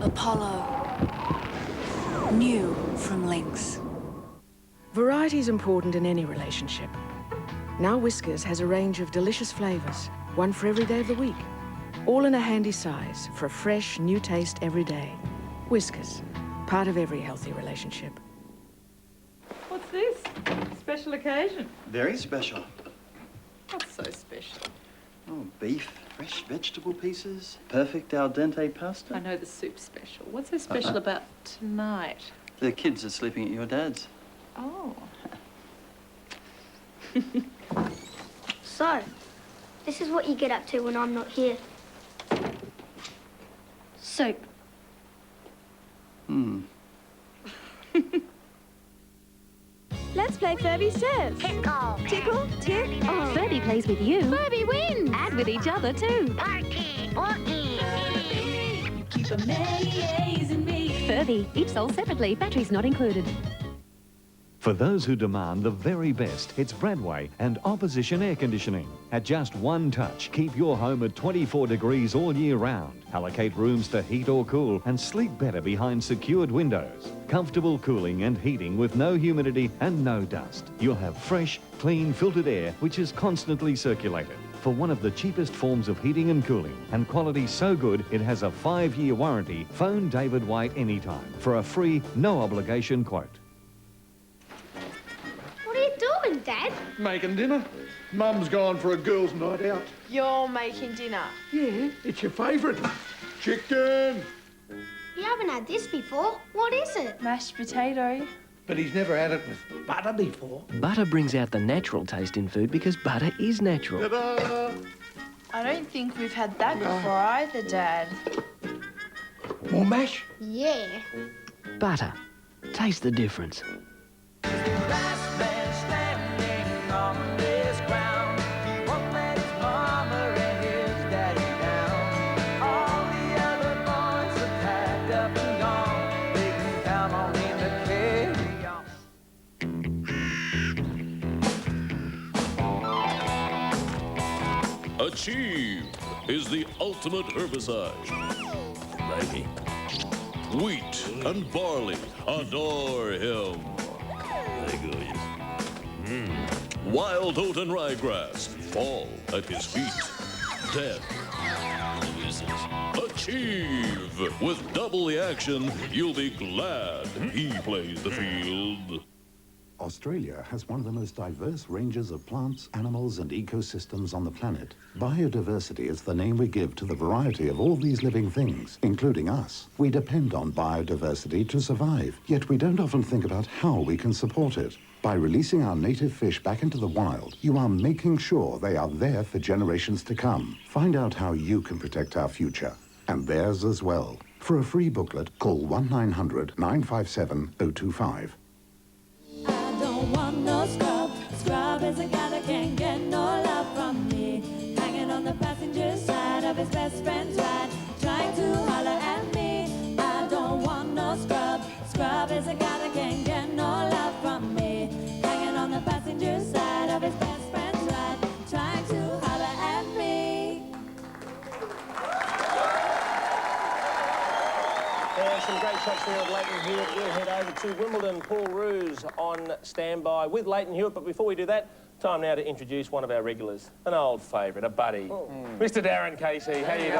Apollo. New from Lynx. Variety is important in any relationship. Now Whiskas has a range of delicious flavours, one for every day of the week. All in a handy size for a fresh, new taste every day. Whiskas, part of every healthy relationship. What's this? Special occasion? Very special. What's so special? Oh, beef, fresh vegetable pieces, perfect al dente pasta. I know the soup's special. What's so special about tonight? The kids are sleeping at your dad's. Oh. So, this is what you get up to when I'm not here. Soup. Let's play Furby Says. Tickle. Tickle, tick, on. Furby plays with you. Furby wins. And with each other, too. Party. Wookie. Keep amazing me. Furby, each sold separately. Batteries not included. For those who demand the very best, it's Bradway and Opposition Air Conditioning. At just one touch, keep your home at 24 degrees all year round. Allocate rooms to heat or cool and sleep better behind secured windows. Comfortable cooling and heating with no humidity and no dust. You'll have fresh, clean, filtered air which is constantly circulated. For one of the cheapest forms of heating and cooling, and quality so good it has a 5-year warranty, phone David White anytime for a free, no-obligation quote. What are you doing, Dad? Making dinner. Mum's gone for a girls' night out. You're making dinner? Yeah, it's your favourite. Chicken! You haven't had this before. What is it? Mashed potato. But he's never had it with butter before. Butter brings out the natural taste in food because butter is natural. Ta-da! I don't think we've had that before either, Dad. More mash? Yeah. Butter. Taste the difference. Achieve is the ultimate herbicide. Baby. Wheat and barley adore him. Wild oat and ryegrass fall at his feet, dead. Achieve! With double the action, you'll be glad he plays the field. Australia has one of the most diverse ranges of plants, animals, and ecosystems on the planet. Biodiversity is the name we give to the variety of all these living things, including us. We depend on biodiversity to survive, yet we don't often think about how we can support it. By releasing our native fish back into the wild, you are making sure they are there for generations to come. Find out how you can protect our future, and theirs as well. For a free booklet, call 1-900-957-025. Want no scrub. Scrub is a guy that can't get no love from me. Hanging on the passenger side of his best friend's ride, trying to holler at me. I don't want no scrub. Scrub is a guy that can't get no love from me. Hanging on the passenger side of his best friend's ride, trying to holler at me. Some great shots there of Leighton Hewitt. We'll head over to Wimbledon. Paul Roos on standby with Leighton Hewitt. But before we do that, time now to introduce one of our regulars, an old favourite, a buddy, Mr. Darren Casey. How you doing,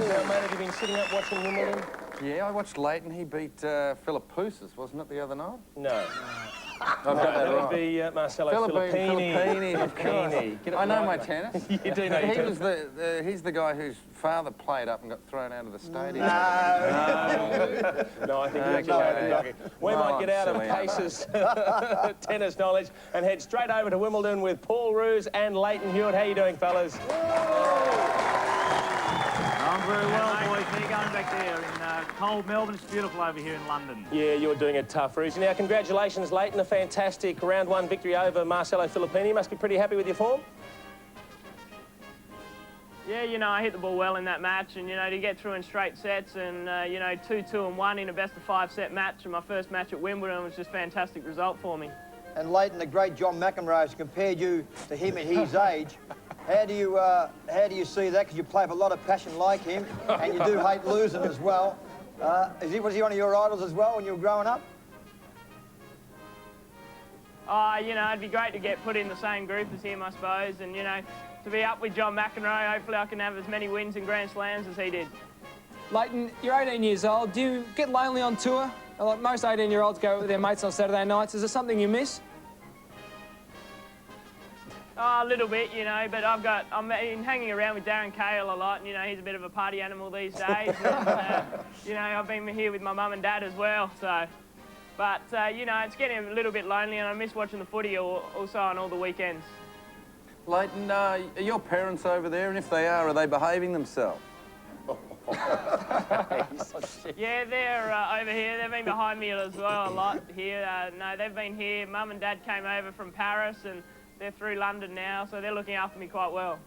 Now, mate, have you been sitting up watching Wimbledon? Yeah, I watched Leighton. He beat Philippoussis, wasn't it, the other night? No. I've got that would be Marcelo Filippini. I know my tennis. You do know your tennis. He's the guy whose father played up and got thrown out of the stadium. No, I think you're joking. We might get out of Case's tennis knowledge and head straight over to Wimbledon with Paul Roos and Leighton Hewitt. How you doing, fellas? I'm very well, boys. How are you going back there in cold Melbourne? It's beautiful over here in London. Yeah, you're doing it tough, Roos. Now, congratulations, Leighton. A fantastic round one victory over Marcelo Filippini. You must be pretty happy with your form? Yeah, you know, I hit the ball well in that match, and, you know, to get through in straight sets and, you know, 2-2-1 in a best-of-5 set match, and my first match at Wimbledon was just a fantastic result for me. And Leighton, the great John McEnroe has compared you to him at his age. How do you see that? Because you play with a lot of passion like him, and you do hate losing as well. Was he one of your idols as well when you were growing up? You know, it'd be great to get put in the same group as him, I suppose, and, you know, to be up with John McEnroe, hopefully I can have as many wins in Grand Slams as he did. Leighton, you're 18 years old. Do you get lonely on tour? Like most 18-year-olds go with their mates on Saturday nights. Is there something you miss? Oh, a little bit, you know, but I'm hanging around with Darren Cahill a lot, and, you know, he's a bit of a party animal these days. And, you know, I've been here with my mum and dad as well, so... But, you know, it's getting a little bit lonely, and I miss watching the footy also on all the weekends. Leighton, are your parents over there? And if they are they behaving themselves? Yeah, they're over here. They've been behind me as well a lot here. No, they've been here. Mum and Dad came over from Paris, and they're through London now, so they're looking after me quite well.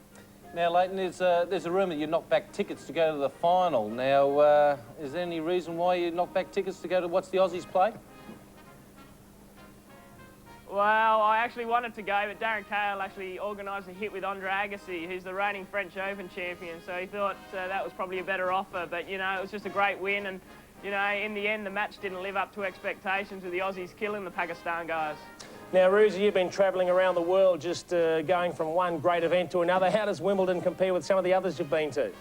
Now, Leighton, there's a rumour that you knocked back tickets to go to the final. Now, is there any reason why you knocked back tickets to go to watch the Aussies play? Well, I actually wanted to go, but Darren Cahill actually organised a hit with Andre Agassi, who's the reigning French Open champion, so he thought that was probably a better offer. But, you know, it was just a great win, and, you know, in the end, the match didn't live up to expectations with the Aussies killing the Pakistan guys. Now, Roosie, you've been travelling around the world just going from one great event to another. How does Wimbledon compare with some of the others you've been to?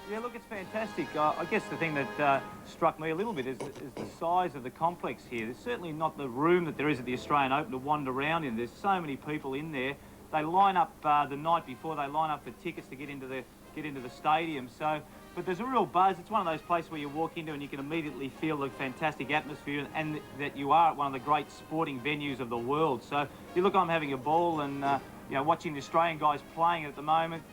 Yeah, look, it's fantastic. I guess the thing that struck me a little bit is the size of the complex here. There's certainly not the room that there is at the Australian Open to wander around in. There's so many people in there. They line up the night before. They line up for tickets to get into the stadium. So, but there's a real buzz. It's one of those places where you walk into and you can immediately feel the fantastic atmosphere and that you are at one of the great sporting venues of the world. So, you look, I'm having a ball and you know, watching the Australian guys playing at the moment.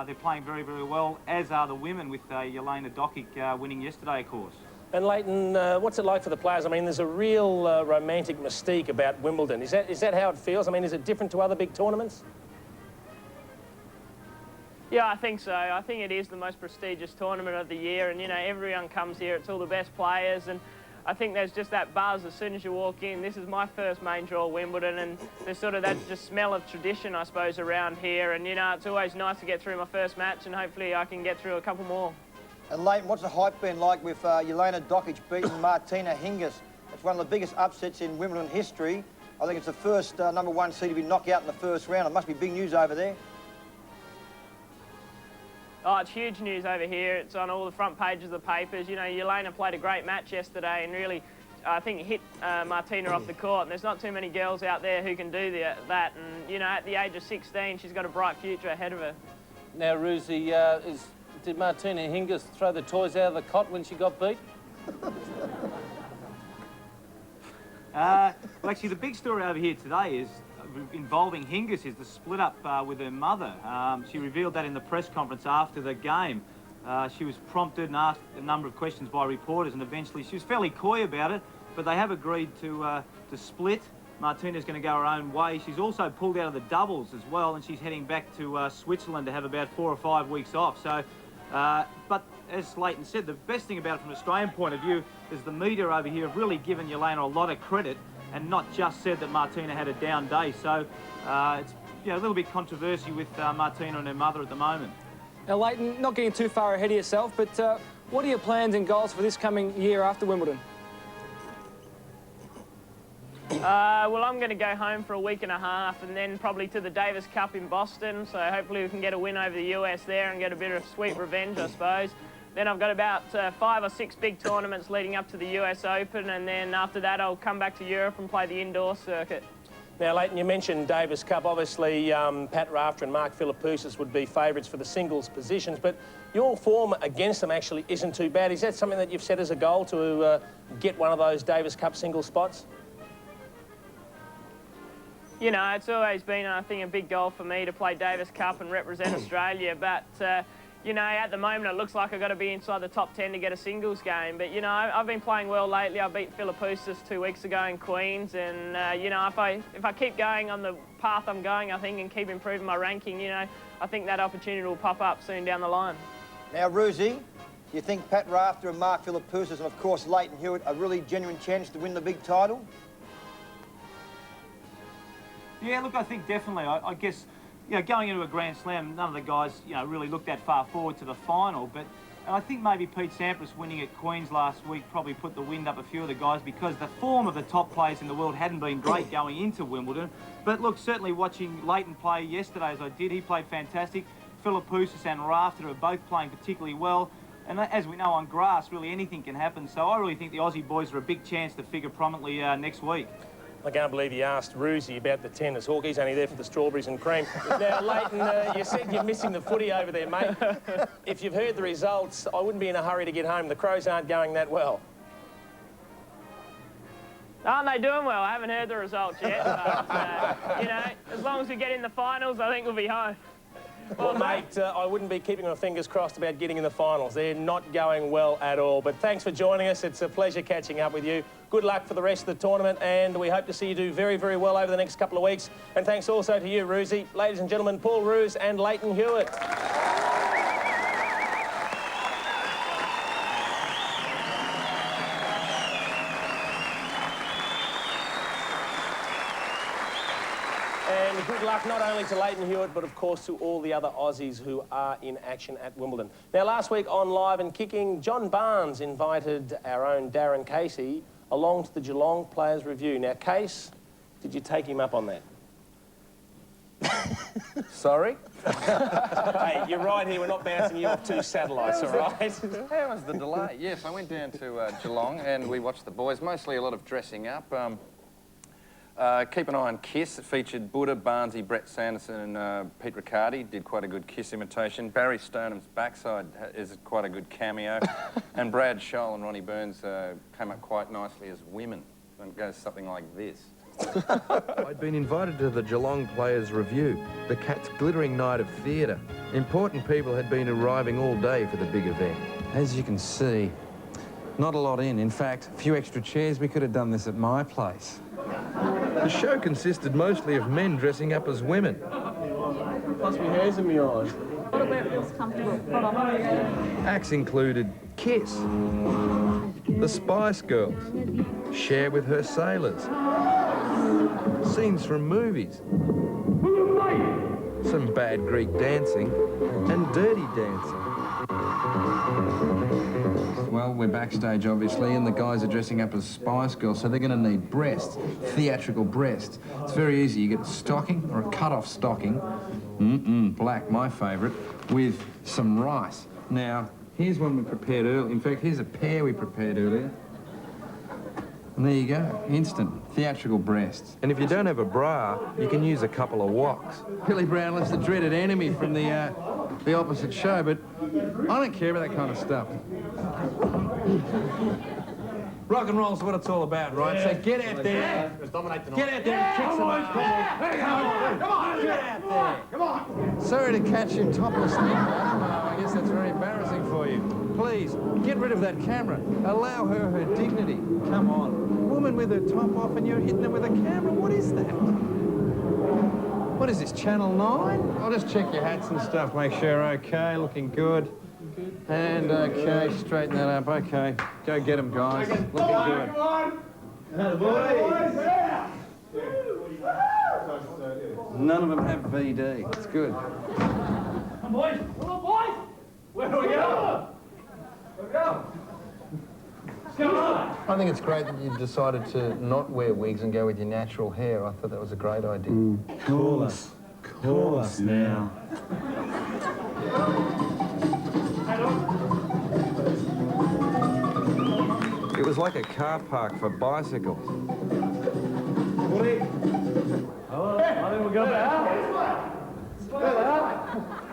They're playing very, very well, as are the women, with Jelena Dokic winning yesterday, of course. And Leighton, what's it like for the players? I mean, there's a real romantic mystique about Wimbledon. Is that how it feels? I mean, is it different to other big tournaments? Yeah, I think so. I think it is the most prestigious tournament of the year, and, you know, everyone comes here. It's all the best players, and I think there's just that buzz as soon as you walk in. This is my first main draw Wimbledon, and there's sort of that just smell of tradition, I suppose, around here. And, you know, it's always nice to get through my first match, and hopefully I can get through a couple more. And Leighton, what's the hype been like with Jelena Dokic beating Martina Hingis? It's one of the biggest upsets in Wimbledon history. I think it's the first #1 seed to be knocked out in the first round. It must be big news over there. Oh, it's huge news over here. It's on all the front pages of the papers. You know, Jelena played a great match yesterday and really, I think, hit Martina off the court. And there's not too many girls out there who can do that. And, you know, at the age of 16, she's got a bright future ahead of her. Now, Roosie, did Martina Hingis throw the toys out of the cot when she got beat? Well, actually, the big story over here today is involving Hingis is the split up with her mother. She revealed that in the press conference after the game. She was prompted and asked a number of questions by reporters, and eventually she was fairly coy about it, but they have agreed to split. Martina's going to go her own way. She's also pulled out of the doubles as well, and she's heading back to Switzerland to have about 4 or 5 weeks off. So, but as Leighton said, the best thing about it from an Australian point of view is the media over here have really given Jelena a lot of credit and not just said that Martina had a down day. So it's, you know, a little bit controversy with Martina and her mother at the moment. Now, Leighton, not getting too far ahead of yourself, but what are your plans and goals for this coming year after Wimbledon? Well, I'm going to go home for a week and a half and then probably to the Davis Cup in Boston. So hopefully we can get a win over the US there and get a bit of sweet revenge, I suppose. Then I've got about 5 or 6 big tournaments leading up to the US Open, and then after that I'll come back to Europe and play the indoor circuit. Now, Leighton, you mentioned Davis Cup. Obviously, Pat Rafter and Mark Philippoussis would be favourites for the singles positions, but your form against them actually isn't too bad. Is that something that you've set as a goal to get one of those Davis Cup single spots? You know, it's always been, I think, a big goal for me to play Davis Cup and represent Australia, but you know, at the moment it looks like I've got to be inside the top 10 to get a singles game. But, you know, I've been playing well lately. I beat Philippoussis 2 weeks ago in Queens. And, you know, if I keep going on the path I'm going, I think, and keep improving my ranking, you know, I think that opportunity will pop up soon down the line. Now, Roosie, do you think Pat Rafter and Mark Philippoussis and, of course, Lleyton Hewitt a really genuine chance to win the big title? Yeah, look, I think definitely. I guess, you know, going into a Grand Slam, none of the guys, you know, really looked that far forward to the final, but I think maybe Pete Sampras winning at Queen's last week probably put the wind up a few of the guys because the form of the top players in the world hadn't been great going into Wimbledon. But look, certainly watching Leighton play yesterday as I did, he played fantastic. Philippoussis and Rafter are both playing particularly well. And as we know, on grass, really anything can happen. So I really think the Aussie boys are a big chance to figure prominently next week. I can't believe you asked Roosie about the tennis. Hawk, he's only there for the strawberries and cream. Now, Leighton, you said you're missing the footy over there, mate. If you've heard the results, I wouldn't be in a hurry to get home. The Crows aren't going that well. Aren't they doing well? I haven't heard the results yet. But, you know, as long as we get in the finals, I think we'll be home. Well, mate, I wouldn't be keeping my fingers crossed about getting in the finals. They're not going well at all. But thanks for joining us. It's a pleasure catching up with you. Good luck for the rest of the tournament, and we hope to see you do very, very well over the next couple of weeks. And thanks also to you, Roosie. Ladies and gentlemen, Paul Roos and Lleyton Hewitt. And good luck not only to Lleyton Hewitt, but of course to all the other Aussies who are in action at Wimbledon. Now, last week on Live and Kicking, John Barnes invited our own Darren Casey along to the Geelong Players Review. Now, Case, did you take him up on that? Sorry? Hey, you're right here. We're not bouncing you off two satellites, all right? How was the delay? Yes, I went down to Geelong and we watched the boys. Mostly a lot of dressing up. Keep an eye on Kiss. It featured Buddha, Barnesy, Brett Sanderson and Pete Riccardi. Did quite a good Kiss imitation. Barry Stoneham's backside is quite a good cameo. And Brad Scholl and Ronnie Burns came up quite nicely as women. And it goes something like this. I'd been invited to the Geelong Players Review, the Cats' glittering night of theatre. Important people had been arriving all day for the big event. As you can see, not a lot in. In fact, a few extra chairs. We could have done this at my place. The show consisted mostly of men dressing up as women. Must be hairs in my eyes. What where it feels comfortable. Hold on. Acts included Kiss, the Spice Girls, Cher with her sailors, scenes from movies, some bad Greek dancing, and dirty dancing. Well, we're backstage, obviously, and the guys are dressing up as Spice Girls, so they're going to need breasts, theatrical breasts. It's very easy. You get a stocking or a cut-off stocking, black, my favourite, with some rice. Now, here's one we prepared earlier. In fact, here's a pair we prepared earlier. And there you go, instant theatrical breasts. And if you don't have a bra, you can use a couple of woks. Billy Brownless, the dreaded enemy from the opposite show, but I don't care about that kind of stuff. Rock and roll's what it's all about, right? Yeah. So get out there. Get out there and kick some ass. Come on. Get out there. Come on. Sorry to catch you topless there. I guess that's very embarrassing for you. Please, get rid of that camera. Allow her dignity. Come on. Woman with her top off and you're hitting her with a camera. What is that? What is this, Channel 9? I'll just check your hats and stuff, make sure okay, looking good. And okay, straighten that up, okay. Go get them, guys. Looking good. None of them have VD. It's good. Come on, boys. Come on, boys. Where do we go? Where go? I think it's great that you decided to not wear wigs and go with your natural hair. I thought that was a great idea. Call us now. It was like a car park for bicycles. Oh, I think we'll go back.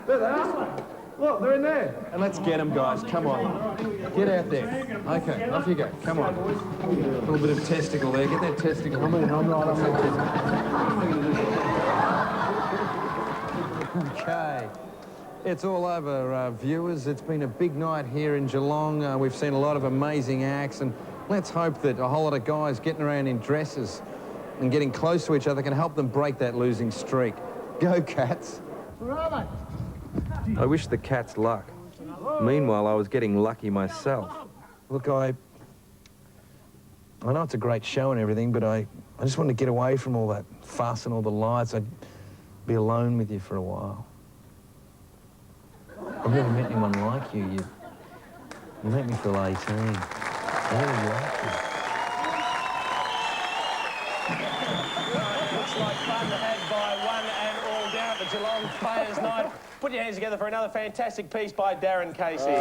There they are. Look, they're in there. And let's get them, guys. Come on. Get out there. Okay, off you go. Come on. A little bit of testicle there. Get that testicle. I'm right on that testicle. Okay. It's all over, viewers. It's been a big night here in Geelong. We've seen a lot of amazing acts, and let's hope that a whole lot of guys getting around in dresses and getting close to each other can help them break that losing streak. Go, Cats. I wish the Cats luck. Meanwhile, I was getting lucky myself. Look, I know it's a great show and everything, but I I just wanted to get away from all that fuss and all the lights. I'd be alone with you for a while. I've never met anyone like you. You make me feel 18. I really like you. Looks like fun had by one and all down at the Geelong Players' Night. Put your hands together for another fantastic piece by Darren Casey.